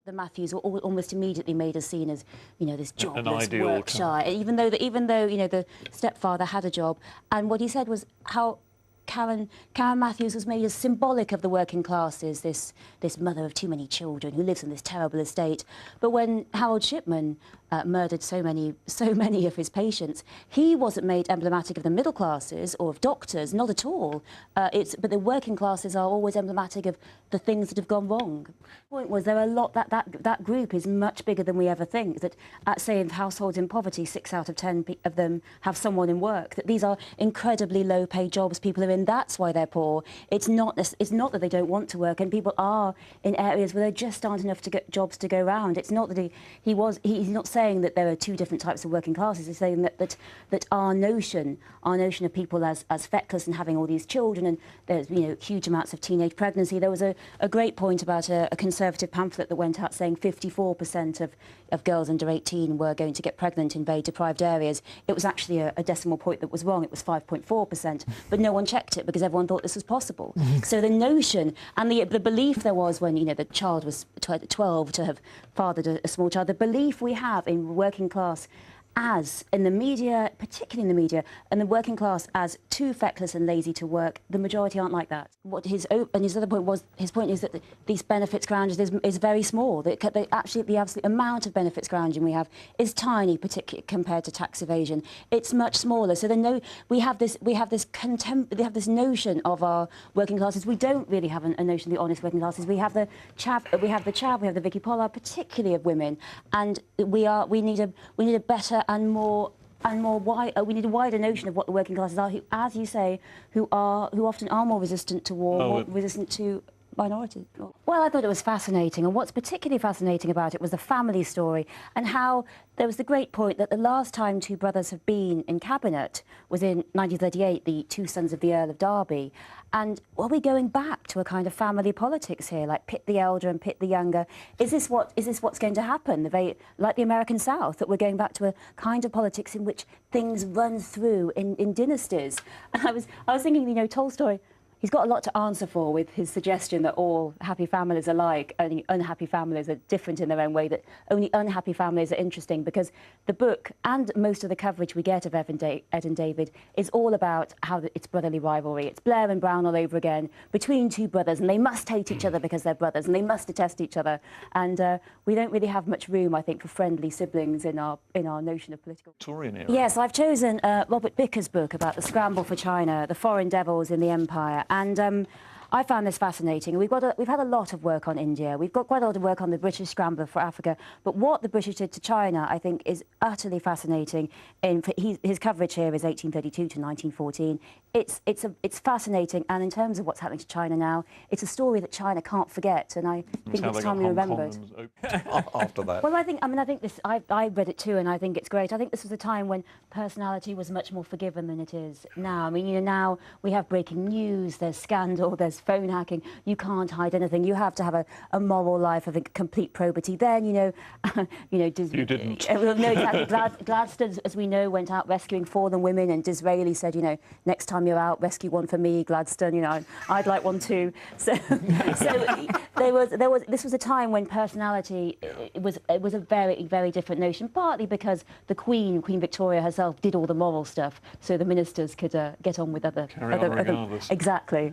The Matthews were almost immediately made as seen as, you know, this jobless, work shy, even though you know, the stepfather had a job. And what he said was how Karen Matthews was made as symbolic of the working classes, this mother of too many children who lives in this terrible estate. But when Harold Shipman murdered so many of his patients, he wasn't made emblematic of the middle classes or of doctors, not at all. But the working classes are always emblematic of the things that have gone wrong. The point was there are a lot that group is much bigger than we ever think. That say in households in poverty, 6 out of 10 of them have someone in work. That these are incredibly low-paid jobs people are in. That's why they're poor. It's not that they don't want to work, and people are in areas where there just aren't enough jobs to go around. It's not that he's not saying that there are two different types of working classes. He's saying that our notion of people as feckless and having all these children, and there's, you know, huge amounts of teenage pregnancy. There was a great point about a Conservative pamphlet that went out saying 54% of girls under 18 were going to get pregnant in very deprived areas. It was actually a decimal point that was wrong. It was 5.4%, but no one checked it because everyone thought this was possible. So the notion and the belief there was when, you know, the child was 12 to have fathered a small child, the belief we have in working class as, in the media, particularly in the media, and the working class as too feckless and lazy to work, the majority aren't like that. His other point was, his point is that these benefits grounding is very small. Actually, the absolute amount of benefits grounding we have is tiny, particularly compared to tax evasion. It's much smaller. So we have this notion of our working classes. We don't really have a notion of the honest working classes. We have the chav, we have the Vicky Pollard, particularly of women, and we need a better and more wide. We need a wider notion of what the working classes are, who, as you say, who often are more resistant to war, more resistant to minorities. Well, I thought it was fascinating, and what's particularly fascinating about it was the family story and how there was the great point that the last time two brothers have been in cabinet was in 1938, the two sons of the Earl of Derby. And are we going back to a kind of family politics here, like pit the elder and pit the younger? Is this what's going to happen? Like the American South, that we're going back to a kind of politics in which things run through in dynasties? And I was thinking, you know, Tolstoy, he's got a lot to answer for with his suggestion that all happy families are alike, only unhappy families are different in their own way, that only unhappy families are interesting, because the book and most of the coverage we get of Ed and David is all about how it's brotherly rivalry. It's Blair and Brown all over again, between two brothers, and they must hate each other because they're brothers, and they must detest each other. And we don't really have much room, I think, for friendly siblings in our notion of political... Victorian era. Yes, I've chosen Robert Bicker's book about the scramble for China, the foreign devils in the empire. And I found this fascinating. We've had a lot of work on India. We've got quite a lot of work on the British scrambler for Africa. But what the British did to China, I think, is utterly fascinating. His coverage here is 1832 to 1914. It's fascinating, and in terms of what's happening to China now, it's a story that China can't forget, and I think it's time we remember it. After that. Well, I think this. I read it too, and I think it's great. I think this was a time when personality was much more forgiven than it is now. I mean, you know, now we have breaking news, there's scandal, there's phone hacking. You can't hide anything. You have to have a moral life of complete probity. Then, you know, you didn't. No, exactly. Gladstone, as we know, went out rescuing fallen women, and Disraeli said, you know, next time you're out, rescue one for me, Gladstone. You know, I'd like one too. So this was a time when personality it was a very, very different notion. Partly because the Queen Victoria herself did all the moral stuff, so the ministers could get on with other regardless. Exactly.